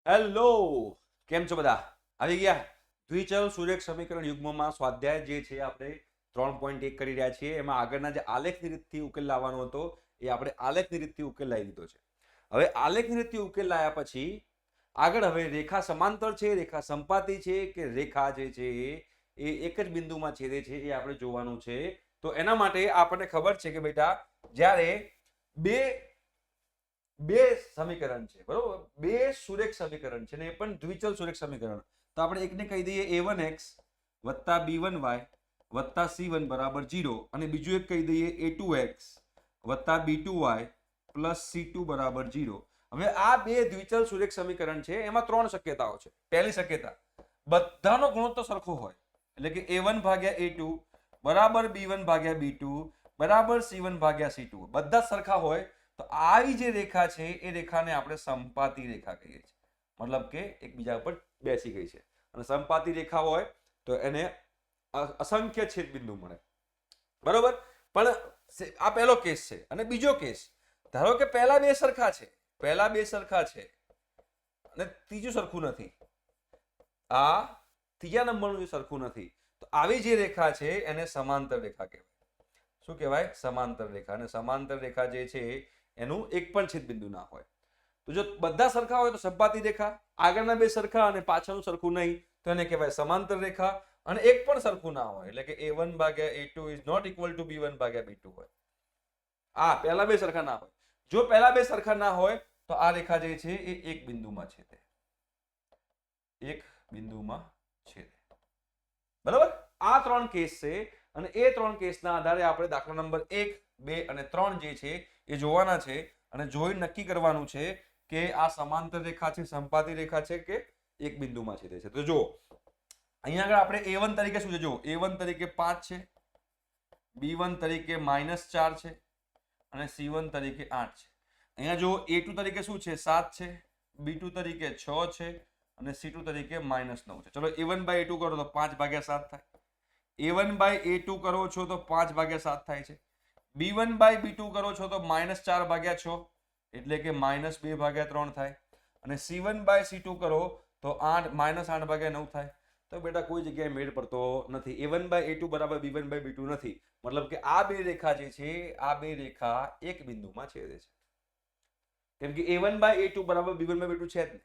Hello, કેમ છો બધા? આવી ગયા દ્વિચલ સુરેખ સમીકરણ યુગ્મમાં સ્વાધ્યાય જે છે આપણે 3.1 કરી રહ્યા છીએ. એમાં આગળના જે આલેખની રીતથી ઉકેલ લાવવાનો હતો એ આપણે આલેખની રીતથી ઉકેલ લાવી દીધો છે. હવે આલેખની રીતથી ઉકેલ લાવ્યા પછી આગળ હવે રેખા સમાંતર છે, રેખા સંપાતી છે કે રેખા જે છે એ એક જ બિંદુમાં છેદે છે એ આપણે જોવાનું છે. તો એના માટે આપણને ખબર છે કે બેટા જ્યારે બે બે સમીકરણ છે, બરોબર, બે સુરેખ સમીકરણ છે ને એ પણ દ્વિચલ સુરેખ સમીકરણ, તો આપણે એકને કહી દઈએ a1x વત્તા b1y વત્તા c1 બરાબર 0 અને બીજું એક કહી દઈએ a2x વત્તા b2y પ્લસ c2 બરાબર 0. હવે આ બે દ્વિચલ સુરેખ સમીકરણ છે, એમાં ત્રણ શક્યતાઓ છે. પહેલી શક્યતા, બધાનો ગુણોત્તર સરખો હોય, એટલે કે a1 ભાગ્યા a2 બરાબર b1 ભાગ્યા b2 બરાબર c1 ભાગ્યા c2, બધા સરખા હોય તો આવી જે રેખા છે એ રેખાને આપણે સંપાતી રેખા કહીએ છીએ. મતલબ કે એકબીજા ઉપર બેસી ગઈ છે. અને સંપાતી રેખા હોય તો એને અસંખ્ય છેદબિંદુ મળે, બરોબર. પણ આ પહેલો કેસ છે. અને બીજો કેસ, ધારો કે પહેલા બે સરખા છે અને ત્રીજું સરખું નથી, આ ત્રીજા નંબરનું જે સરખું નથી, તો આવી જે રેખા છે એને સમાંતર રેખા કહેવાય. શું કહેવાય? સમાંતર રેખા. અને સમાંતર રેખા જે છે એનું એક પણ છેદબિંદુ ના હોય. તો જો બધા સરખા હોય તો સંપાતી રેખા, આગળના બે સરખા અને પાછળનું સરખું નહીં તો એને કહેવાય સમાંતર રેખા. અને એક પણ સરખું ના હોય, એટલે કે a1 ભાગ્યા a2 is not equal to b1 ભાગ્યા b2 હોય. આ પહેલા બે સરખા ના હોય. જો પહેલા બે સરખા ના હોય તો આ રેખા જે છે એ એક બિંદુમાં છેદે, એક બિંદુમાં છેદે, બરાબર. આ ત્રણ કેસ છે અને એ ત્રણ કેસના આધારે આપણે દાખલા નંબર 1, 2 અને 3 જે છે એ જોવાના છે અને જોઈ નક્કી કરવાનું છે કે આ સમાંતર રેખા છે, સંપાતી રેખા છે કે એક બિંદુમાં છેદે છે. તો જો અહીંયા આગળ આપણે a1 તરીકે શું છે, જો a1 તરીકે 5 છે, b1 તરીકે -4 છે અને c1 તરીકે 8 છે. અહીંયા જો a2 તરીકે શું છે, 7 છે, b2 તરીકે 6 છે અને c2 તરીકે -9 છે. ચલો a1 બાય a2 કરો તો 5 ભાગ્યા 7 થાય. a1 બાય a2 કરો છો તો 5 ભાગ્યા 7 થાય છે. b1 બાય b2 કરો છો તો -4 ભાગ્યા 6 એટલે કે -2 ભાગ્યા 3 થાય. અને c1 બાય c2 કરો તો -8 ભાગ્યા 9 થાય. તો બેટા કોઈ જગ્યાએ મેળ પડતો નથી. a1 બાય a2 બરાબર b1 બાય b2 નથી. મતલબ કે આ બે રેખા જે છે, આ બે રેખા એક બિંદુમાં છેદે છે. કેમ કે a1 બાય a2 બરાબર b1 બાય b2 છે જ નહીં.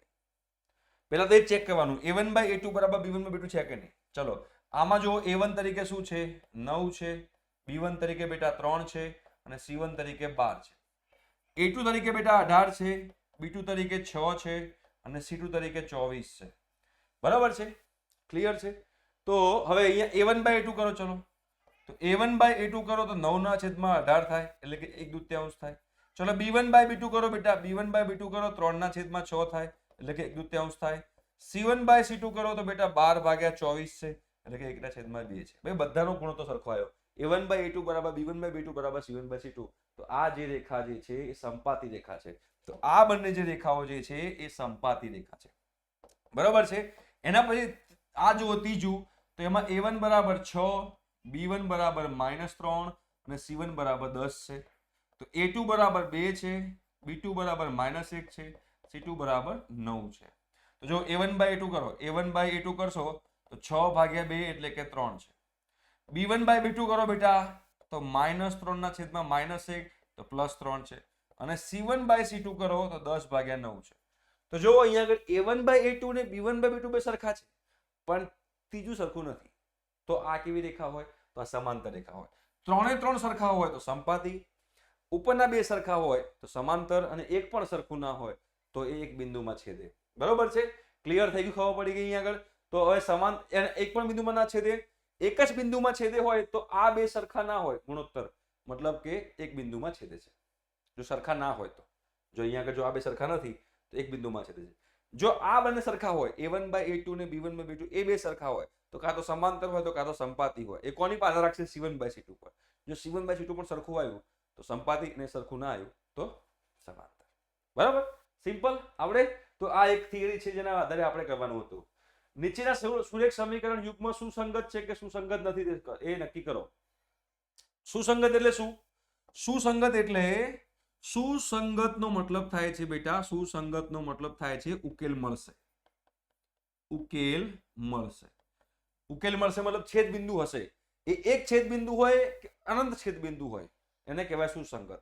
પહેલા તો એ ચેક કરવાનું a1 બાય a2 બરાબર b1 બાય b2 છે કે નહીં. ચલો આમાં જો a1 તરીકે શું છે, 9 છે, b1 તરીકે બેટા 3 છે અને c1 તરીકે 12 છે. a2 તરીકે બેટા 18 છે, b2 તરીકે 6 છે અને c2 તરીકે 24 છે. બરાબર છે? ક્લિયર છે? તો હવે અહીંયા a1 બાય a2 કરો. ચલો તો a1 બાય a2 કરો તો 9 ના છેદમાં 18 થાય, એટલે કે 1/2 થાય. ચલો b1 બાય b2 કરો બેટા, b1 બાય b2 કરો 3 ના છેદમાં 6 થાય, એટલે કે 1/2 થાય. c1 બાય c2 કરો તો બેટા 12 ભાગ્યા 24 છે, એટલે કે 1 ના છેદમાં 2 છે. ભાઈ બધાનો ગુણોત્તર સરખો આવ્યો. a1 બાય a2 બરાબર b1 બાય b2 બરાબર c1 બાય c2. તો આ જે રેખા જે છે એ સંપાતી રેખા છે. તો આ બંને જે રેખાઓ જે છે એ સંપાતી રેખા છે. બરાબર છે? એના પછી આ જુઓ ત્રીજું, તો એમાં a1 બરાબર 6, b1 બરાબર -3 અને c1 બરાબર 10 છે. તો a2 બરાબર 2 છે, b2 બરાબર -1 છે, c2 બરાબર 9 છે. તો જો a1 બાય a2 કરો, a1 બાય a2 કરશો તો 6 ભાગ્યા 2 એટલે કે 3 છે. b1 બાય b2 કરો બેટા તો -3 ના છેદમાં -1 તો +3 છે. અને c1 બાય c2 કરો તો 10 ભાગ્યા 9 છે. તો જો અહીંયા આગળ a1 બાય a2 ને b1 બાય b2 બે સરખા છે, પણ ત્રીજું સરખું નથી. તો આ કેવી રેખા હોય? તો આ સમાંતર રેખા હોય. ત્રણે ત્રણ સરખા હોય તો સંપાતી, ઉપરના બે સરખા હોય તો સમાંતર અને એક પણ સરખું ના હોય તો એ એક બિંદુમાં છેદે. બરોબર છે? ક્લિયર થઈ ગયું? ખબર પડી ગઈ અહીંયા આગળ? તો હવે સમાન એક પણ બિંદુમાં ના છેદે, એક જ બિંદુમાં છેદે હોય તો આ બે સરખા ના હોય ગુણોત્તર, મતલબ કે એક બિંદુમાં છેદે છે. જો સરખા ના હોય તો, જો અહીંયા આગળ જો આ બે સરખા નથી તો એક બિંદુમાં છેદે છે. જો આ બંને સરખા હોય, a1 બાય a2 ને b1 બાય b2 એ બે સરખા હોય તો કાં તો સમાંતર હોય તો કાં તો સંપાતી હોય. એ કોની પર આધાર રાખશે? c1 બાય c2 પર. જો c1 બાય c2 પણ સરખું આવ્યું તો સંપાતી, અને સરખું ના આવ્યું તો સમાંતર. બરાબર? સિમ્પલ? આવડે? તો આ એક થિયરી છે જેના આધારે આપણે કરવાનું હતું. નીચેના સુરેખ સમીકરણ યુગ્મ સુસંગત છે કે સુસંગત નથી એ નક્કી કરો. સુસંગત એટલે શું? સુસંગત એટલે સુસંગતનો મતલબ થાય છે બેટા, સુસંગતનો મતલબ થાય છે ઉકેલ મળશે. ઉકેલ મળશે. ઉકેલ મળશે મતલબ છેદ બિંદુ હશે. એ એક છેદ બિંદુ હોય કે અનંત છેદ બિંદુ હોય એને કહેવાય સુસંગત.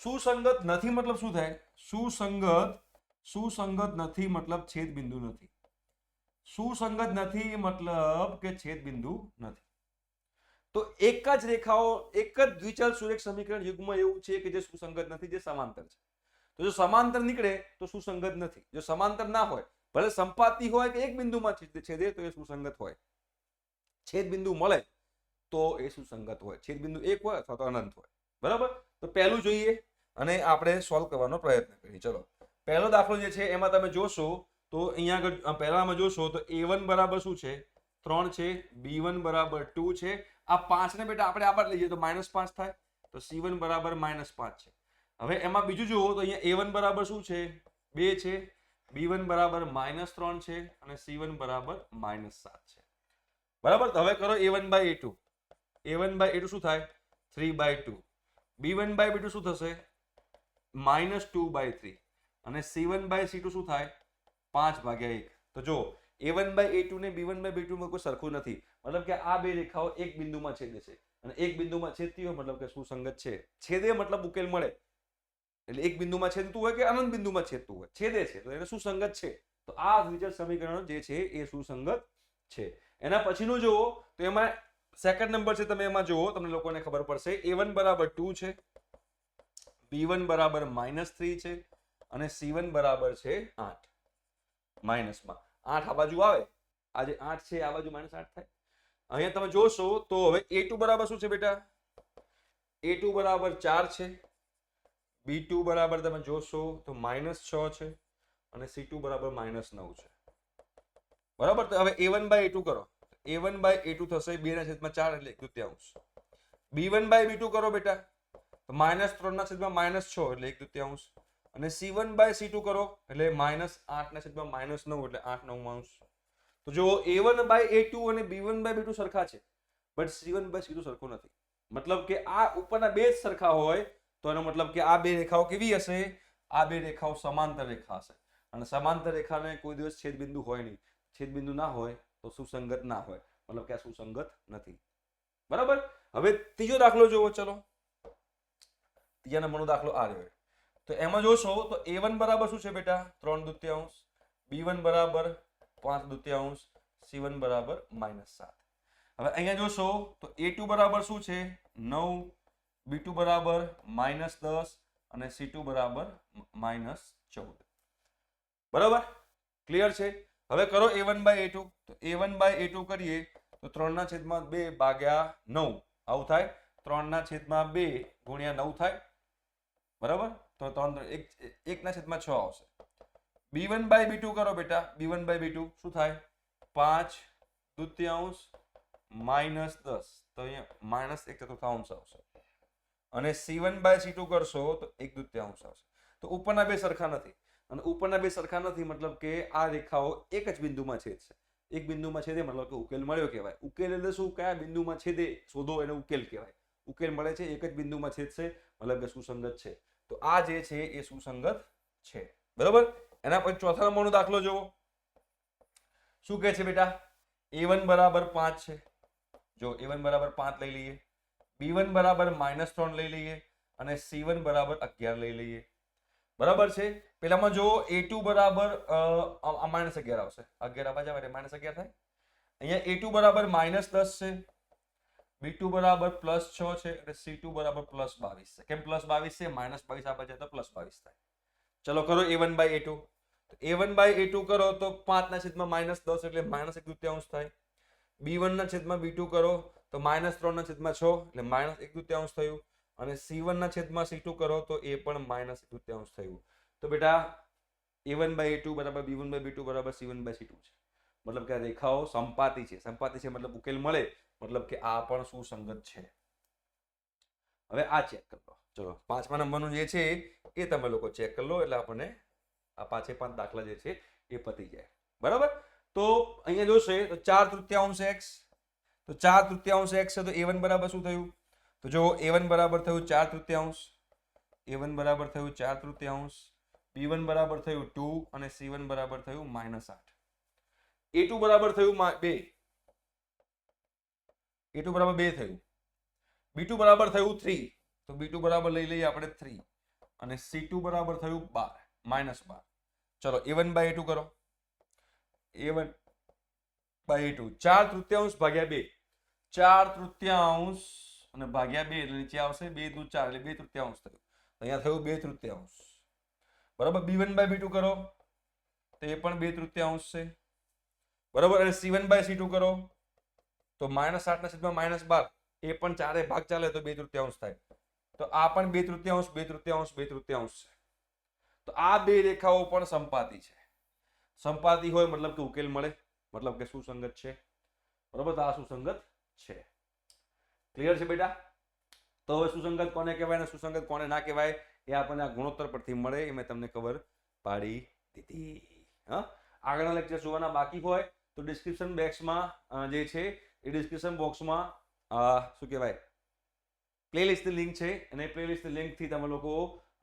સુસંગત નથી મતલબ શું થાય? સુસંગત નથી મતલબ છેદ બિંદુ નથી. સુસંગત નથી મતલબ કે છેદ બિંદુ નથી. તો એક જ રેખાઓ, એક જ દ્વિચલ સુરેખ સમીકરણ યુગ્મ એવું છે કે જે સુસંગત નથી, જે સમાંતર છે. તો જો સમાંતર નીકળે તો સુસંગત નથી. જો સમાંતર ના હોય, ભલે સંપાતી હોય કે એક બિંદુમાં છેદે, તો એ સુસંગત હોય. છેદ બિંદુ મળે તો એ સુસંગત હોય. છેદ બિંદુ એક હોય અથવા તો અનંત હોય. બરાબર? તો પહેલું જોઈએ અને આપણે સોલ્વ કરવાનો પ્રયત્ન કરીએ. ચલો, પહેલો દાખલો જે છે એમાં તમે જોશો તો અહીંયા આગળ પહેલામાં જોશો તો a1 બરાબર શું છે? 3 છે. b1 બરાબર 2 છે. આ 5 ને બેટા આપણે આ બાજુ લઈ જઈએ તો -5 થાય. તો c1 બરાબર -5 છે. હવે એમાં બીજું જુઓ તો અહીંયા a1 બરાબર શું છે? 2 છે. b1 બરાબર -3 છે અને c1 બરાબર -7 છે. બરાબર? તો હવે કરો a1 by a2. a1 by a2 શું થાય? 3/2. b1 બાય b2 શું થશે? -2/3. અને c1 બાય c2 શું થાય? 5/1. તો જો a1 બાય a2 ને b1 બાય b2 માં કોઈ સરખું નથી. મતલબ કે આ બે રેખાઓ એક બિંદુમાં છેદે છે અને એક બિંદુમાં છેદતી હોય મતલબ કે સુસંગત છે. છેદે મતલબ ઉકેલ મળે. એટલે એક બિંદુમાં છેદતું હોય કે અનંત બિંદુમાં છેદતું હોય, છેદે છે તો એને સુસંગત છે. તો આ દ્વિચલ સમીકરણ જે છે એ સુસંગત છે. એના પછીનું જુઓ તો એમાં સેકન્ડ નંબર છે, તમે એમાં જુઓ તમને લોકોને ખબર પડશે. a1 બરાબર 2 છે, b1 બરાબર -3 છે અને c1 બરાબર છે 8. માઇનસમાં 8 આ બાજુ આવે, આ જે 8 છે આ બાજુ -8 થાય. અહીંયા તમે જોશો તો હવે a2 બરાબર શું છે બેટા? a2 બરાબર 4 છે. b2 બરાબર તમે જોશો તો -6 છે અને c2 બરાબર -9 છે. બરાબર? તો હવે a1 બાય a2 કરો. a1 બાય a2 થશે 2/4 એટલે 1/3. b1 બાય b2 કરો બેટા તો -3/6 એટલે 1/3. અને c1 બાય c2 કરો એટલે -8/9 એટલે 8/9. તો જો a1 બાય a2 અને b1 બાય b2 સરખા છે, બટ c1 બાય c2 સરખો નથી. મતલબ કે આ ઉપરના બે જ સરખા હોય તો એનો મતલબ કે આ બે રેખાઓ કેવી હશે? આ બે રેખાઓ સમાંતર રેખા હશે. અને સમાંતર રેખાને કોઈ દિવસ છેદ બિંદુ હોય નહીં. છેદ બિંદુ ના હોય તો સુસંગત ના હોય. મતલબ કે આ સુસંગત નથી. બરાબર? હવે ત્રીજો દાખલો જુઓ. ચલો, ત્રીજા નંબરનો દાખલો આ રહ્યો. તો એમાં જોશો તો a1 બરાબર શું છે બેટા? 3/2. b1 બરાબર 5/2. c1 બરાબર -7. હવે અહીંયા જોશો તો a2 બરાબર શું છે? 9. b2 બરાબર -10 અને c2 બરાબર -14. બરાબર? ક્લિયર છે? હવે કરો a1 બાય a2. તો a1 બાય a2 કરીએ તો 3/2 ભાગ્યા 9 આવું થાય. 3/2 ગુણ્યા 9 થાય. બરાબર? તો 1/6 આવશે. b1 બાય b2 કરો બેટા. b1 બાય b2 શું થાય? 5/2 -10. તો અહીંયા -1/4 આવશે. અને c1 બાય c2 કરશો તો 1/2 આવશે. તો ઉપરના બે સરખા નથી. અને ઉપરના બે સરખા નથી મતલબ કે આ રેખાઓ એક જ બિંદુમાં છેદશે. એક બિંદુમાં છેદે મતલબ કે ઉકેલ મળ્યો કહેવાય. ઉકેલ એટલે શું? કયા બિંદુમાં છેદે શોધો એને ઉકેલ કહેવાય. ઉકેલ મળે છે, એક જ બિંદુમાં છેદશે મતલબ કે સુસંગત છે. તો આ જે છે એ સુસંગત છે. બરાબર? એના પછી ચોથા નંબરનો દાખલો જુઓ. શું કહે છે બેટા? a1 બરાબર 5 છે. જો a1 બરાબર 5 લઈ લઈએ. b1 બરાબર -3 લઈ લઈએ અને c1 બરાબર 11 લઈ લઈએ. બરાબર છે? પેલામાં જો a2 બરાબર -11 આવશે. 11 આ બાજુ આવે એટલે -11 થાય. અહીંયા a2 બરાબર -10 છે. b2 બરાબર +6 છે અને c2 બરાબર +22 છે. કેમ +22 છે? -22 આ બાજુ તો +22 થાય. ચલો કરો a1 બાય a2. તો a1 બાય a2 કરો તો 5/10 એટલે -1/2 થાય. b1 ના છેદમાં b2 કરો તો -3/6 એટલે -1/2 થયું. અને c1 ના છેદમાં c2 કરો તો એ પણ -1/2 થયું. તો બેટા a1 બાય a2 બરાબર b1 બાય b2 બરાબર c1 બાય c2 છે. મતલબ કે આ રેખાઓ સંપાતી છે. સંપાતી છે મતલબ ઉકેલ મળે. મતલબ કે આ પણ સુસંગત છે. હવે આ ચેક કરી લો. ચલો, 5મા નંબરનું જે છે એ તમે લોકો ચેક કરી લો એટલે આપણને આ 5 દાખલા જે છે એ પતી જાય. બરાબર? તો અહીંયા જોશે તો 4/3 x. તો 4/3 x છે તો a1 બરાબર શું થયું? તો જો a1 બરાબર થયું 4/3. a1 બરાબર થયું 4/3, b1 બરાબર થયું 2 અને c1 બરાબર થયું -8, a2 બરાબર થયું 2, a2 બરાબર 2 થયું, b2 બરાબર થયું 3, તો b2 બરાબર લઈ લઈએ આપણે 3 અને c2 બરાબર થયું 12, -12. ચલો a1 બાય a2 કરો, a1 બાય a2 4/3 ભાગ્યા 2, 4/3 અને ભાગ્યા 2 એટલે નીચે આવશે 2 દુ 4 એટલે 2/3 થયું, અહીંયા થયું 2/3. બરાબર. b1 બાય b2 કરો તો એ પણ 2/3 છે. બરાબર. અને c1 બાય c2 કરો તો -8/12, એ પણ ચારે ભાગ ચાલે તો 2/3 થાય, તો આ પણ 2/3 2/3 2/3 છે. તો આ બે રેખાઓ પણ સંપાતી છે. સંપાતી હોય મતલબ કે ઉકેલ મળે, મતલબ કે સુસંગત છે. બરાબર. તો આ સુસંગત છે. ક્લિયર છે બેટા? તો હવે સુસંગત કોને કહેવાય અને સુસંગત કોને ના કહેવાય એ આપણને આ ગુણોત્તર પરથી મળે, એ મેં તમને ખબર પાડી દીધી. હા, આગળના લેક્ચર જોવાના બાકી હોય તો ડિસ્ક્રિપ્શન બોક્સમાં જે છે એ ડિસ્ક્રિપ્શન બોક્સમાં શું કહેવાય પ્લેલિસ્ટની લિંક છે, અને પ્લેલિસ્ટની લિંકથી તમે લોકો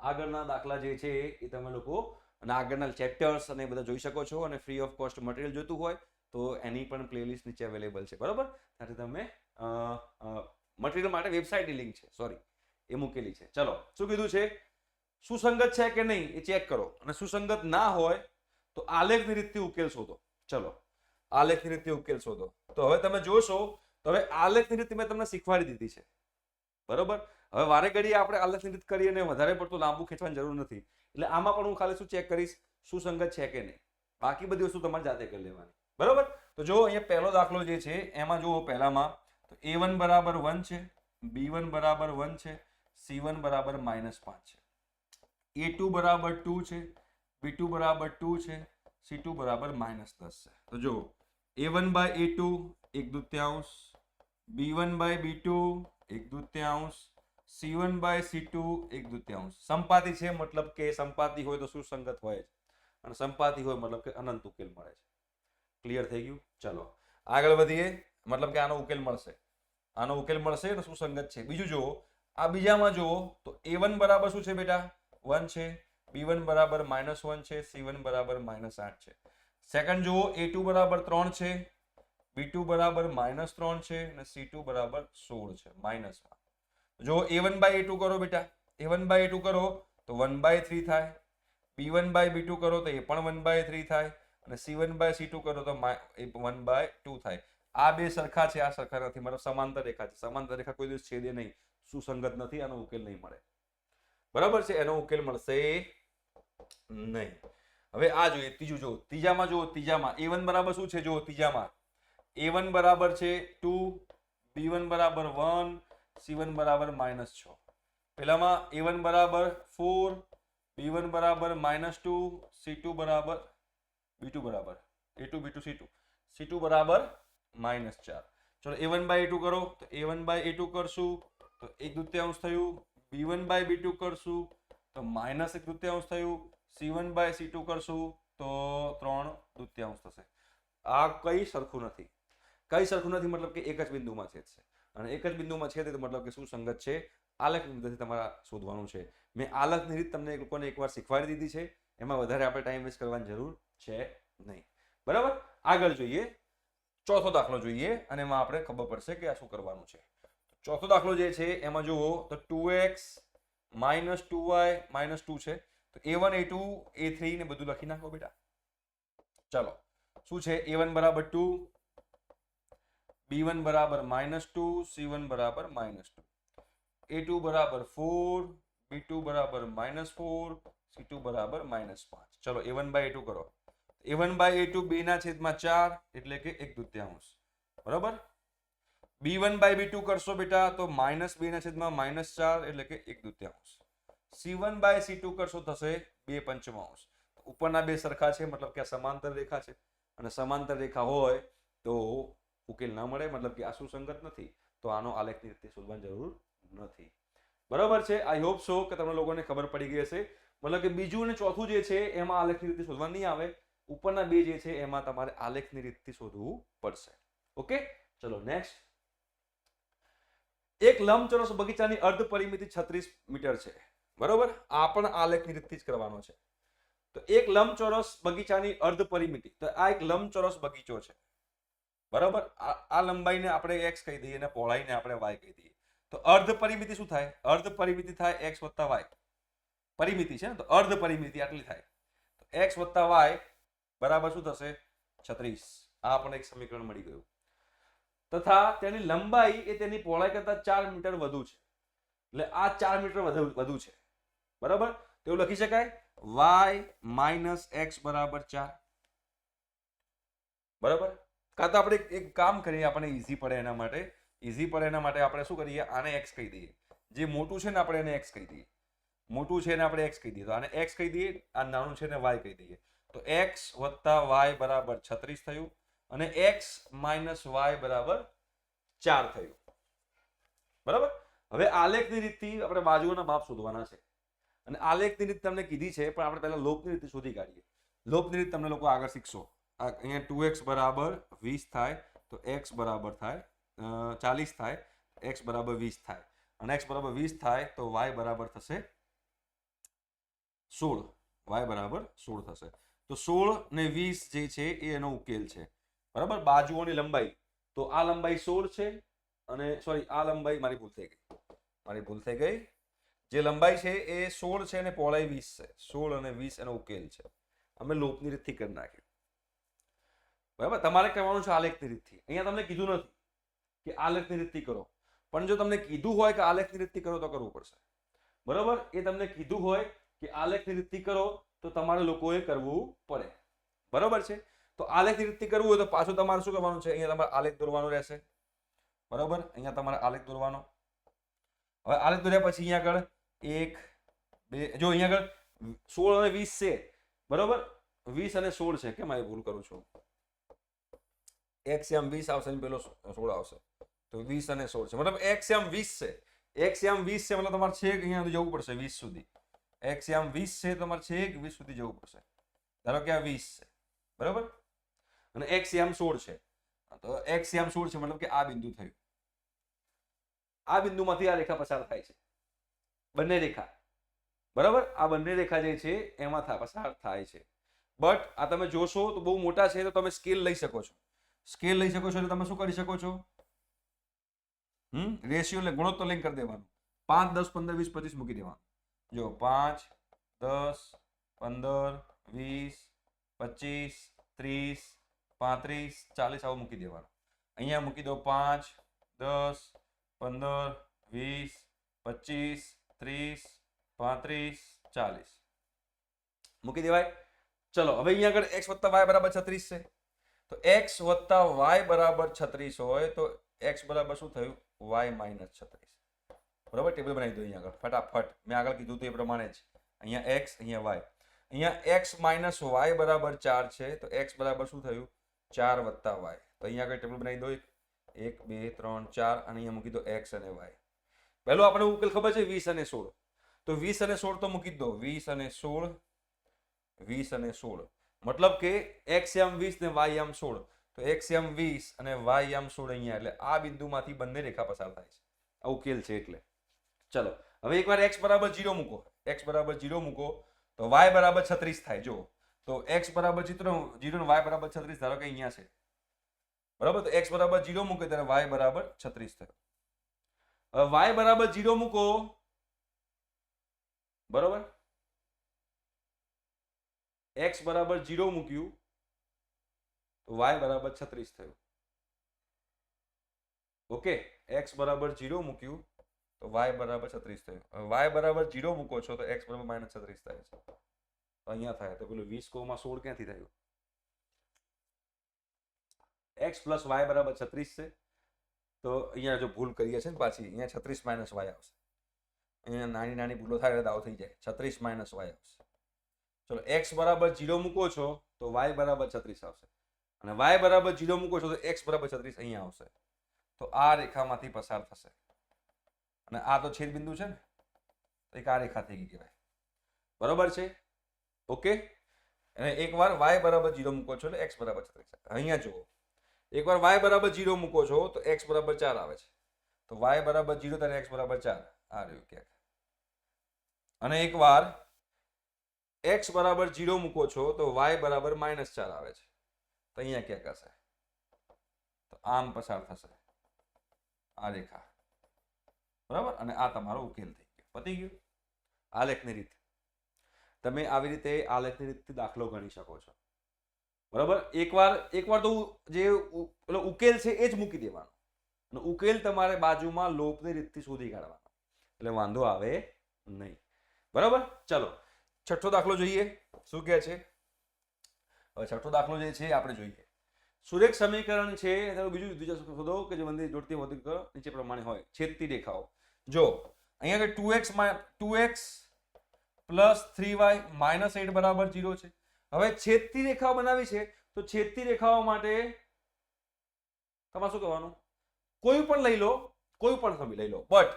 આગળના દાખલા જે છે એ તમે લોકો અને આગળના ચેપ્ટર્સ અને બધા જોઈ શકો છો, અને ફ્રી ઓફ કોસ્ટ મટીરિયલ જોતું હોય તો એની પણ પ્લેલિસ્ટ નીચે અવેલેબલ છે. બરાબર. ત્યાંથી તમે મટીરિયલ માટે વેબસાઇટની લિંક છે, સોરી, એ મૂકેલી છે. ચલો, શું કીધું છે? સુસંગત છે કે નહીં એ ચેક કરો, અને સુસંગત ના હોય તો આલેખની રીતથી ઉકેલ શોધો. ચલો, આલેખની રીતથી ઉકેલ શોધો. તો હવે તમે જોશો તો હવે આલેખની રીત મેં તમને શીખવાડી દીધી છે. બરોબર. હવે વારે ઘડીએ આપણે આલેખની રીત કરીએ અને વધારે પડતું લાંબુ ખેંચવાની જરૂર નથી. એટલે આમાં પણ હું ખાલી શું ચેક કરીશ, સુસંગત છે કે નહીં. બાકી બધી વસ્તુ તમારે જાતે કરી લેવાની. બરોબર. તો જો અહીંયા પહેલો દાખલો જે છે એમાં જુઓ, પહેલામાં તો a1 બરાબર 1 છે, b1 બરાબર 1 છે, c1 બરાબર -5 છે, a2 બરાબર 2 છે, b2 બરાબર 2 છે, c2 બરાબર -10 છે. તો જો a1 by a2 1/2, b1 by b2 1/2, c1 by c2 1/2. સંપાતી છે મતલબ કે સંપાતી હોય તો સુસંગત હોય જ, અને સંપાતી હોય મતલબ કે અનંત ઉકેલ મળે છે. ક્લિયર થઈ ગયું? ચલો આગળ વધીએ. મતલબ કે આનો ઉકેલ મળશે, આનો ઉકેલ મળશે અને સુસંગત છે. બીજું જુઓ, આ બીજામાં જુઓ તો a1 બરાબર શું છે બેટા? 1 છે, b1 બરાબર -1 છે, c1 બરાબર -8 છે. સેકન્ડ જુઓ, a2 બરાબર 3 છે, b2 બરાબર -3 છે, અને c2 બરાબર 16 છે, માઇનસમાં. જો a1 બાય a2 કરો બેટા, a1 બાય a2 કરો તો 1/3 થાય, b1 બાય b2 કરો તો એ પણ 1/3 થાય, અને c1 બાય c2 કરો તો 1/2 થાય. આ બે સરખા છે, આ સરખા નથી, મતલબ સમાંતર રેખા છે. સમાંતર રેખા કોઈ દિવસ છેદે નહીં, સુસંગત નથી, આનો ઉકેલ નહીં મળે. બરાબર છે, એનો ઉકેલ મળશે નહીં. હવે આ જોઈએ ત્રીજું. જો ત્રીજામાં જુઓ, ત્રીજામાં a1 બરાબર શું છે? જો ત્રીજામાં a1 બરાબર છે 2, b1 બરાબર 1, c1 બરાબર -6. પેલામાં a1 બરાબર 4, b1 બરાબર -2, c2 બરાબર b2 બરાબર a2 b2 c2 બરાબર -4. ચલો a1 બાય a2 કરો તો a1 બાય a2 કરશું તો 1/2 થયું, b1 બાય b2 કરશું તો -1/2 થયું, c1 બાય c2 કરશું તો 3/2 થશે. આ કઈ સરખું નથી. કઈ સરખું નથી મતલબ કે એક જ બિંદુમાં છેદશે, અને એક જ બિંદુમાં છેદે તો મતલબ કે સુસંગત છે. આલેખની રીતથી તમારે શોધવાનું છે. મેં આલેખની રીત તમને લોકોને એકવાર શીખવાડી દીધી છે, એમાં વધારે આપણે ટાઈમ વેસ્ટ કરવાની જરૂર છે નહીં. બરાબર. આગળ જોઈએ, ચોથો દાખલો જોઈએ, અને એમાં આપણે ખબર પડશે કે આ શું કરવાનું છે. ચોથો દાખલો જે છે એમાં જુઓ તો 2x - 2y - 2 છે. તો a1 a2 a3 ને બધું લખી નાખો બેટા. ચલો, શું છે? a1 બરાબર 2, b1 બરાબર -2, c1 બરાબર -2, a2 બરાબર 4, b2 બરાબર -4, c2 બરાબર -5. ચલો a1 બાય a2 કરો. a1 બાય a2 2/4 એટલે કે 1/2. બરાબર. b1 બાય b2 કરશો બેટા તો -2/4 એટલે કે 1/2. c1 બાય c2 કરશો થશે 2/5. ઉપરના બે સરખા છે, મતલબ કે આ સમાંતર રેખા છે, અને સમાંતર રેખા હોય તો ઉકેલ ના મળે, મતલબ કે આ સુસંગત નથી, તો આનો આલેખની રીતે શોધવાની જરૂર નથી. બરાબર છે. આઈ હોપ સો કે તમને લોકોને ખબર પડી ગઈ હશે. મતલબ કે બીજું અને ચોથું જે છે એમાં આલેખની રીતે શોધવા નહીં આવે, ઉપરના બે જે છે એમાં તમારે આલેખની રીતથી શોધવું પડશે. ઓકે, ચલો નેક્સ્ટ. એક લંબચોરસ બગીચાની અર્ધ પરિમિતિ 36 મીટર છે. બરોબર, આ પણ આલેખની રીતથી જ કરવાનો છે. તો એક લંબચોરસ બગીચાની અર્ધ પરિમિતિ, તો આ એક લંબચોરસ બગીચો છે. બરોબર, આ લંબાઈને આપણે x કહી દઈએ અને પહોળાઈને આપણે y કહી દઈએ. તો અર્ધ પરિમિતિ શું થાય? અર્ધ પરિમિતિ થાય x + y. પરિમિતિ છે ને, તો અર્ધ પરિમિતિ આટલી થાય. તો x + y બરાબર શું થશે? 36. આ પણ એક સમીકરણ મળી ગયું. તથા તેની લંબાઈ એ તેની પહોળાઈ કરતા 4 મીટર વધુ છે. એટલે આ 4 મીટર વધુ છે. બરાબર, તો એવું લખી શકાય y - x = 4. બરાબર, કાં તો આપણે એક કામ કરીએ, આપણને ઈઝી પડે એના માટે આપણે શું કરીએ, આને x કહી દઈએ. જે મોટું છે ને આપણે એને x કહી દઈએ. મોટું છે ને આપણે x કહી દઈએ. તો આને x કહી દઈએ, આ નાનું છે ને y કહી દઈએ. તો x + y = 36 થયું અને x - y = 4 થયું. બરાબર, હવે આલેખની રીતથી આપણે બાજુઓના માપ શોધવાના છે. અને આલેખની રીત તમને કીધી છે, પણ આપણે પહેલા લોપની રીત શોધી કાઢીએ. લોપની રીત તમને લોકો આગળ શીખશો. અહીંયા 2x = 20 થાય તો x બરાબર થાય 40 થાય, x = 20 થાય અને x = 20 થાય તો y બરાબર થશે 16. y બરાબર 16 થશે. તો 16 ને 20 જે છે એ એનો ઉકેલ છે. બરાબર, બાજુઓની લંબાઈ, તો આ લંબાઈ 16 છે અને સોરી, આ લંબાઈ મારી ભૂલ થઈ ગઈ. જે લંબાઈ છે એ 16 છે અને પહોળાઈ 20 છે. 16 અને 20 એનો ઉકેલ છે. અમે લોપની રીતથી કરી નાખ્યું. બરાબર, તમારે કરવાનું છે આલેખની રીતથી. અહીંયા તમને કીધું નથી કે આલેખની રીતથી કરો, પણ જો તમને કીધું હોય કે આલેખની રીતથી કરો તો કરવું પડશે. બરાબર, એ તમને કીધું હોય કે આલેખની રીતથી કરો તો તમારે લોકોએ કરવું પડે. બરાબર છે, તો આલેખની રીતથી કરવું હોય તો પાછું તમારે શું કરવાનું છે? અહીંયા તમારે આલેખ દોરવાનો રહેશે. બરાબર, અહીંયા તમારે આલેખ દોરવાનો. હવે આલેખ દોર્યા પછી અહીંયા આગળ 1 2, જો અહીંયા આગળ 16 અને 20 છે. બરાબર, 20 અને 16 છે. કેમ આ ભૂલ કરું છું? x = 20 આવશે અને પેલો 16 આવશે. તો 20 અને 16 છે, મતલબ x = 20 છે. x = 20 છે, મતલબ તમારે છેક અહીંયા જવું પડશે 20 સુધી. x = 20 છે, તમારે છેક 20 સુધી જવું પડશે. ધારો કે આ 20 છે. બરાબર, અને x = 16 છે. તો x = 16 છે, મતલબ કે આ બિંદુ થયું. આ બિંદુમાંથી આ રેખા પસાર થાય છે. બંને રેખા, બરાબર, આ બંને રેખા જે છે એમાં પસાર થાય છે. બટ આ તમે જોશો તો બહુ મોટા છે, તો તમે સ્કેલ લઈ શકો છો. સ્કેલ લઈ શકો છો એટલે તમે શું કરી શકો છો? રેશિયો એટલે ગુણોત્તર લઈને કરી દેવાનું. 5 10 15 20 25 મૂકી દેવાનું. જો 5 10 15 20 25 30 35 40 આવું મૂકી દેવાનું. અહીંયા મૂકી દો 5 10 15 20 25 30 35 40 મૂકી દેવાય. ચલો, હવે અહીંયા આગળ x + y = 36 છે. તો x + y = 36 હોય તો x બરાબર શું થયું? y - 36. બરાબર, ટેબલ બનાવી દો અહીંયા આગળ ફટાફટ. મેં આગળ કીધું તે પ્રમાણે જ. અહીંયા x, અહીંયા y. અહીંયા x - y = 4 છે, તો x બરાબર શું થયું? 4 + y. તો અહીંયા આગળ ટેબલ બનાવી દો. 1 2 3 4 અને અહીંયા મૂકી દો x અને y. પહેલો આપણે ઉકેલ ખબર છે 20 અને 16. તો 20 અને 16 તો મૂકી દો. 20 અને 16, 20 અને 16, મતલબ કે x = 20 ને y = 16. તો x = 20 અને y = 16 અહીંયા. એટલે આ બિંદુમાંથી બંને રેખા પસાર થાય છે. આ ઉકેલ છે એટલે. ચલો, હવે એકવાર x = 0 મૂકો. x = 0 મૂકો તો y = 36 થાય. જો, તો x = 0 અને y = 36. ધારો કે અહીંયા છે. બરાબર, તો x = 0 મૂકો ત્યારે y = 36 થયો. હવે y = 0 મૂકો. બરાબર, x = 0 મૂક્યું તો y = 36 થયું. ઓકે, x = 0 મૂક્યું તો y = 36 થયું. હવે y = 0 મૂકો છો તો x = -36 થાય છે. તો અહીંયા થાય તો પેલું 20 * 16 ક્યાંથી થયું? x + y = 36 છે. તો અહીંયા જો ભૂલ કરીએ છે ને પાછી, અહીંયા 36 - y આવશે. અહીંયા નાની નાની ભૂલો થાય એટલે દાવ થઈ જાય. 36 - y આવશે. ચલો, x = 0 મૂકો છો તો y = 36 આવશે અને y = 0 મૂકો છો તો x = 36 અહીંયા આવશે. તો આ રેખામાંથી પસાર થશે અને આ તો છેદ બિંદુ છે ને, તો એક આ રેખા થઈ ગઈ કહેવાય. બરોબર છે? ઓકે, અને એકવાર y = 0 મૂકો છો એટલે x = 36. અહીંયા જુઓ, એકવાર y = 0 મૂકો છો તો x = 4 આવે છે. તો y = 0 ત્યારે x = 4 આ રહ્યું ક્યાંક. અને એકવાર x બરાબર 0 મૂકો છો તો y બરાબર -4 આવે છે. તો અહીંયા ક્યાંક હશે. તો આમ પસાર થશે આ રેખા, બરાબર. અને આ તમારો ઉકેલ થઈ ગયો, પતી ગયું. આલેખની રીત તમે આવી રીતે આલેખની રીતથી દાખલો ગણી શકો છો, બરાબર. એકવાર તો જે પેલો ઉકેલ છે એ જ મૂકી દેવાનો અને ઉકેલ તમારે બાજુમાં લોપની રીતથી શોધી કાઢવાનો, એટલે વાંધો આવે નહીં, બરાબર. ચલો છઠ્ઠો દાખલો જોઈએ શું કહે છે. હવે છઠ્ઠો દાખલો જે છે આપણે જોઈએ. સુરેખ સમીકરણ છે એનું બીજું શોધો કે જે બંને જોડતી વધુ નીચે પ્રમાણે હોય. છેદતી રેખાઓ જો અહીંયા 2x પ્લસ 3y માઇનસ 8 બરાબર 0 છે. હવે છેદતી રેખાઓ બનાવી છે તો છેદતી રેખાઓ માટે તમારે શું કરવાનું, કોઈ પણ લઈ લો, કોઈ પણ સમી લઈ લો, બટ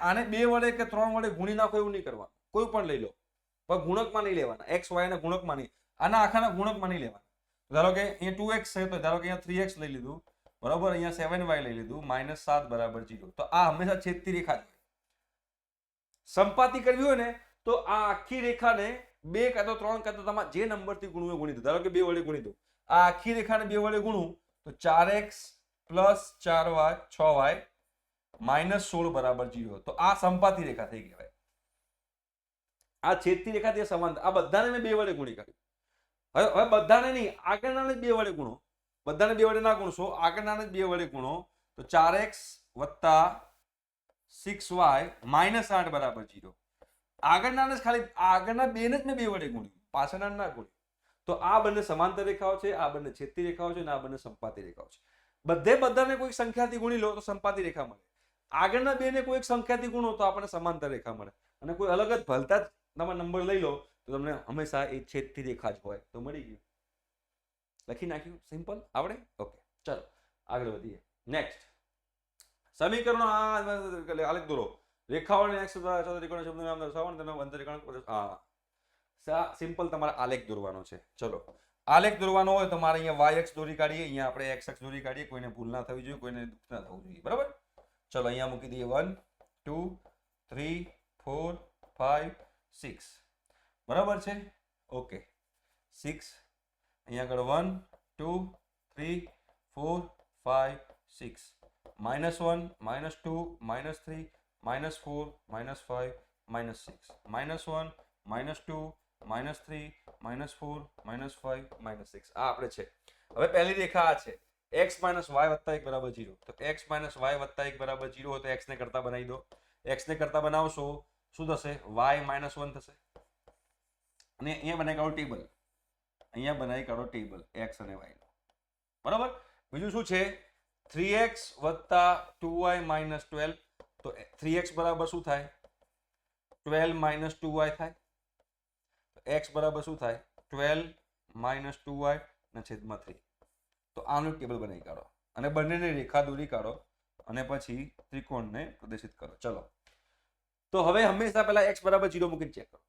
આને 2 વડે કે 3 વડે ગુણી નાખો એવું નહીં કરવાનું. કોઈ પણ લઈ લો પણ ગુણકમાં નહીં લેવાના, x y ના ગુણકમાં નહીં, આના આખાના ગુણકમાં નહીં લેવાના. ધારો કે અહીંયા 2x છે તો ધારો કે અહીંયા 3x લઈ લીધું, બરાબર. અહીંયા 7y લઈ લીધું, -7 બરાબર 0. તો આ હંમેશા છેદતી રેખા છે. સંપાતી કરવી હોય ને તો આ આખી રેખાને 2 કાં તો 3 કાં તો તમારે જે નંબરથી ગુણવું હોય ગુણી દો. ધારો કે 2 વડે ગુણી દો, આ આખી રેખાને 2 વડે ગુણું તો 4x પ્લસ 4y 6y -16 બરાબર 0. તો આ સંપાતી રેખા થઈ કહેવાય. આ છેદતી રેખા તે સમાંતર. આ બધાને મેં 2 વડે ગુણી કાઢ્યું. હવે બધાને નહીં, આગળનાને જ 2 વડે ગુણો. બધાને 2 વડે ના ગુણશો, આગળનાને જ 2 વડે ગુણો તો 4x વત્તા 6y -8 બરાબર 0. આગળનાને જ ખાલી આગળના 2 ને જ મેં 2 વડે ગુણ્યું, પાછળના ના ગુણ્યું. તો આ બંને સમાંતર રેખાઓ છે, આ બંને છેદતી રેખાઓ છે અને આ બંને સંપાતી રેખાઓ છે. બધાને કોઈ સંખ્યાથી ગુણી લો તો સંપાતી રેખા મળે. આગળના 2 ને કોઈ સંખ્યાથી ગુણો તો આપણને સમાંતર રેખા મળે. અને કોઈ અલગ જ ભલતા જ તમે નંબર લઈ લો તો તમને હંમેશા એ છેદતી રેખા જ હોય. તો મળી ગયું, લખી નાખ્યું, સિમ્પલ, આવડે. ઓકે ચલો આગળ વધીએ. નેક્સ્ટ સમીકરણો આલેખ દોરો. રેખાઓને x ત્રિકોણ શબ્દનું નામ દર્શાવો અને તેનો અંતરિકોણ. હા સિમ્પલ તમારે આલેખ દોરવાનો છે. ચલો આલેખ દોરવાનો હોય તો મારે અહીંયા y અક્ષ દોરી કાઢીએ, અહીંયા આપણે x અક્ષ દોરી કાઢીએ. કોઈને ભૂલ ના થવી જોઈએ, કોઈને દુઃખ ના થવું જોઈએ, બરાબર. ચલો અહીંયા મૂકી દઈએ 1 2 3 4 5 6 બરાબર છે. ઓકે 6 અહીંયા આગળ 1 2 3 4 5 6 -1 -2 -3 -4 -5 -6 -1 -2 -3 -4 -5 -6 આ આપણે છે. હવે પહેલી રેખા આ છે x - y + 1 બરાબર 0. તો x - y + 1 બરાબર 0 હોય તો x ને કરતા બનાવી દો. x ને કરતા બનાવશો શું થશે, y - 1 થશે. અને અહીંયા બનાવી કાઢો ટેબલ, અહીંયા બનાવી કાઢો ટેબલ x અને y નો, બરાબર. બીજું શું છે 3x + 2y - 12. તો 3x બરાબર શું થાય 12 - 2y થાય. તો x બરાબર શું થાય 12 - 2y ના છેદમાં 3. તો આનું ટેબલ બનાવી કાઢો અને બંનેને રેખા દોરી કાઢો અને પછી ત્રિકોણને પ્રદર્શિત કરો. ચલો તો હવે હંમેશા પહેલા x બરાબર 0 મૂકીને ચેક કરો.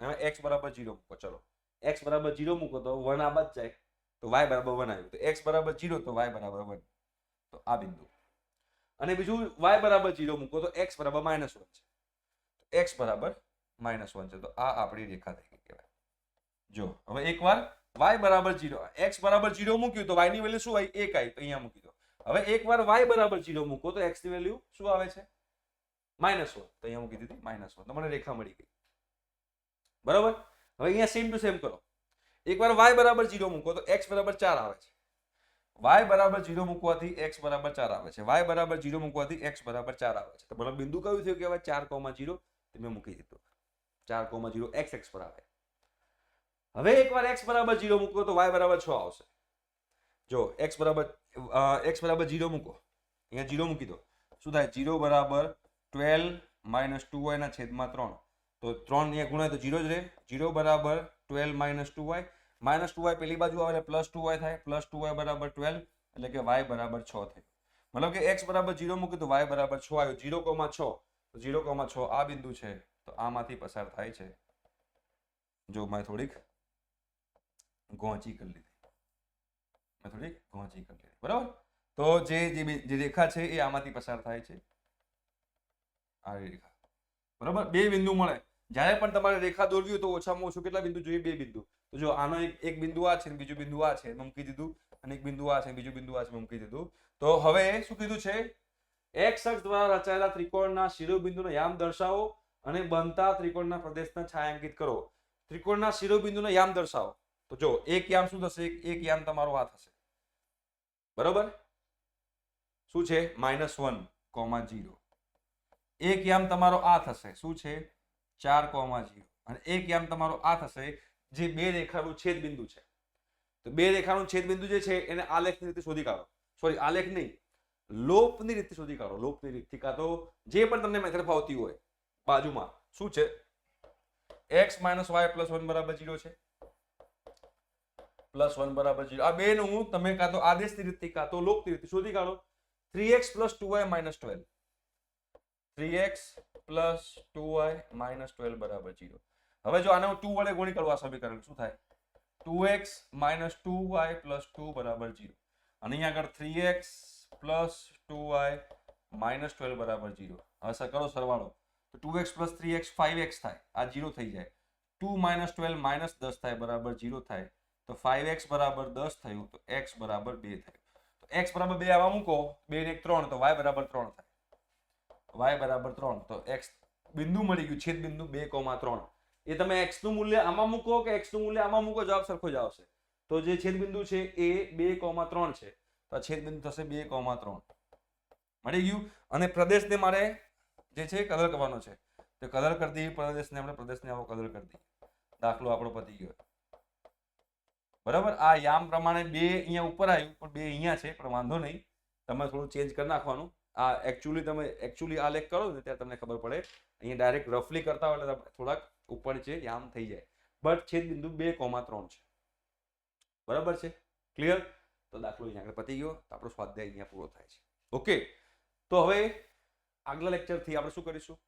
હવે x બરાબર 0 મૂકો. ચલો x બરાબર 0 મૂકો તો 1 આ બાદ જાય તો y બરાબર 1 આવ્યું. તો x બરાબર 0 તો y બરાબર 1. તો આ બિંદુ. અને બીજું y બરાબર 0 મૂકો તો x બરાબર -1 છે. તો x બરાબર -1 છે. તો આ આપણી રેખા થઈ ગઈ કહેવાય. જો હવે એકવાર y બરાબર 0 x બરાબર 0 મૂક્યું તો y ની વેલ્યુ શું આવી 1 આવી. તો અહીંયા મૂકી દો. હવે એકવાર y બરાબર 0 મૂકો તો x ની વેલ્યુ શું આવે છે -1. તો અહીંયા મૂકી દીધી -1. તો મને રેખા મળી ગઈ, બરાબર. હવે અહીંયા સેમ ટુ સેમ કરો. એકવાર y બરાબર 0 મૂકો તો x બરાબર 4 આવે છે. y બરાબર 0 મૂકવાથી x બરાબર 4 આવે છે. y બરાબર 0 મૂકવાથી x બરાબર 4 આવે છે. તો મને બિંદુ કયું થયું કહેવાય 4,0 તે મેં મૂકી દીધું. 4,0 x પર આવે. હવે એકવાર x બરાબર 0 મૂકો તો y બરાબર 6 આવશે. જો x બરાબર 0 મૂકો, અહીંયા 0 મૂકી દો. શું થાય 0 બરાબર 12 - 2y ના છેદમાં 3. તો 3 અહીંયા ગુણાય તો 0 જ રહે. 0 બરાબર 12 - 2y. -2y પેલી બાજુ આવે એટલે +2y થાય. +2y બરાબર 12 એટલે કે y બરાબર 6 થયું. મતલબ કે x બરાબર 0 મૂક્યું તો y બરાબર 6 આવ્યું. 0,6 તો 0,6 આ બિંદુ છે. તો આમાંથી પસાર થાય છે. જો મેં થોડીક ગોંચી કરી લીધી, બરાબર. તો જે રેખા છે એ આમાંથી પસાર થાય છે, આ રેખા. બરાબર, બે બિંદુ મળે. જ્યારે પણ તમારે રેખા દોરવી હોય તો ઓછામાં ઓછું કેટલા બિંદુ જોઈએ? બે બિંદુ. તો જો આનો એક બિંદુ આ છે, બીજું બિંદુ આ છે, મૂકી દીધું, અને એક બિંદુ આ છે, બીજું બિંદુ આ છે, મૂકી દીધું. તો હવે શું કીધું છે? એક્સ અક્ષ દ્વારા રચાયેલા ત્રિકોણના શિરોબિંદુનો યામ દર્શાવો અને બનતા ત્રિકોણના પ્રદેશને છાयांकित કરો. ત્રિકોણના શિરોબિંદુનો યામ દર્શાવો. તો જો એક યામ શું થશે? એક યામ તમારો આ થશે. બરોબર, શું છે? -1,0. એક યામ તમારો આ થશે, શું છે? 4,0. અને એક યામ તમારો આ થશે, જે બે રેખાનું છેદ બિંદુ છે. તો બે રેખાનું છેદ બિંદુ જે છે એને આલેખની રીતે શોધી કાઢો. સોરી, આલેખ નહીં, લોપની રીતે શોધી કાઢો. લોપની રીતથી, કાં તો જે પણ તમને મેથડ ફાવતી હોય. બાજુમાં શું છે? x - y + 1 બરાબર 0 છે. +1 બરાબર 0. આ બેનું તમે કાં તો આદેશની રીતથી કાં તો લોપની રીતે શોધી કાઢો. 3x + 2y - 12. 3x + 2y - 12 બરાબર 0. હવે જો આને હું 2 વડે ગુણી કરું, આ સમીકરણ શું થાય? 2x - 2y + 2 બરાબર 0. અને અહીંયા આગળ 3x + 2y - 12 બરાબર 0. હવે કરો સરવાળો, તો 2x + 3x 5x થાય, આ 0 થઈ જાય. 2 - 12 -10 થાય, બરાબર 0 થાય. તો 5x બરાબર 10 થયું, તો x બરાબર 2 થયું. તો x બરાબર 2 આવા મૂકો, 2 ને 1 3, તો y બરાબર 3 થાય. y બરાબર 3. તો x બિંદુ મળી ગયું, છેદ બિંદુ 2,3. એ તમે x નું મૂલ્ય આમાં મૂકો કે x નું મૂલ્ય આમાં મૂકો, જવાબ સરખો જ આવશે. તો જે છેદ બિંદુ છે એ 2,3 છે. તો આ છેદ બિંદુ થશે 2,3. મળી ગયું. અને પ્રદેશને મારે જે છે કલર કરવાનો છે, તો કલર કરી દઈએ પ્રદેશને. આપણે પ્રદેશને આવો કલર કરી દઈએ. દાખલો આપણો પતી ગયો. બરાબર, આ યામ પ્રમાણે બે અહીંયા ઉપર આવ્યું, પણ બે અહીંયા છે, પણ વાંધો નહીં, તમે થોડું ચેન્જ કરી નાખવાનું. આ એકચ્યુઅલી આ લેખ કરો ને ત્યારે તમને ખબર પડે. અહીંયા ડાયરેક્ટ રફલી કરતા હોય એટલે થોડાક ઉપર છે યામ થઈ જાય. બટ છેદ બિંદુ 2,3 છે. બરાબર છે? ક્લિયર? તો દાખલો અહીંયા આગળ પતી ગયો. તો આપણો સ્વાધ્યાય અહીંયા પૂરો થાય છે. ઓકે, તો હવે આગલા લેક્ચરથી આપણે શું કરીશું?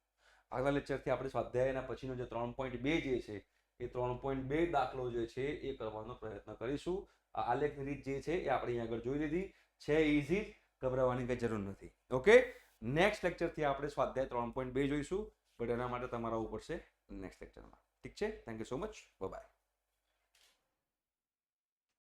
આગલા લેક્ચરથી આપણે સ્વાધ્યાયના પછીનો જે 3.2 જે છે એ 3.2 દાખલો જે છે એ કરવાનો પ્રયત્ન કરીશું. આ આલેખની રીત જે છે એ આપણે અહીંયા આગળ જોઈ લીધી છે. ઈઝી, ગભરાવાની કઈ જરૂર નથી. ઓકે, નેક્સ્ટ લેક્ચરથી આપણે સ્વાધ્યાય 3.2 જોઈશું, બટ એના માટે તમારા ઉપર છે નેક્સ્ટ લેક્ચરમાં. ઠીક છે? Thank you so much. By.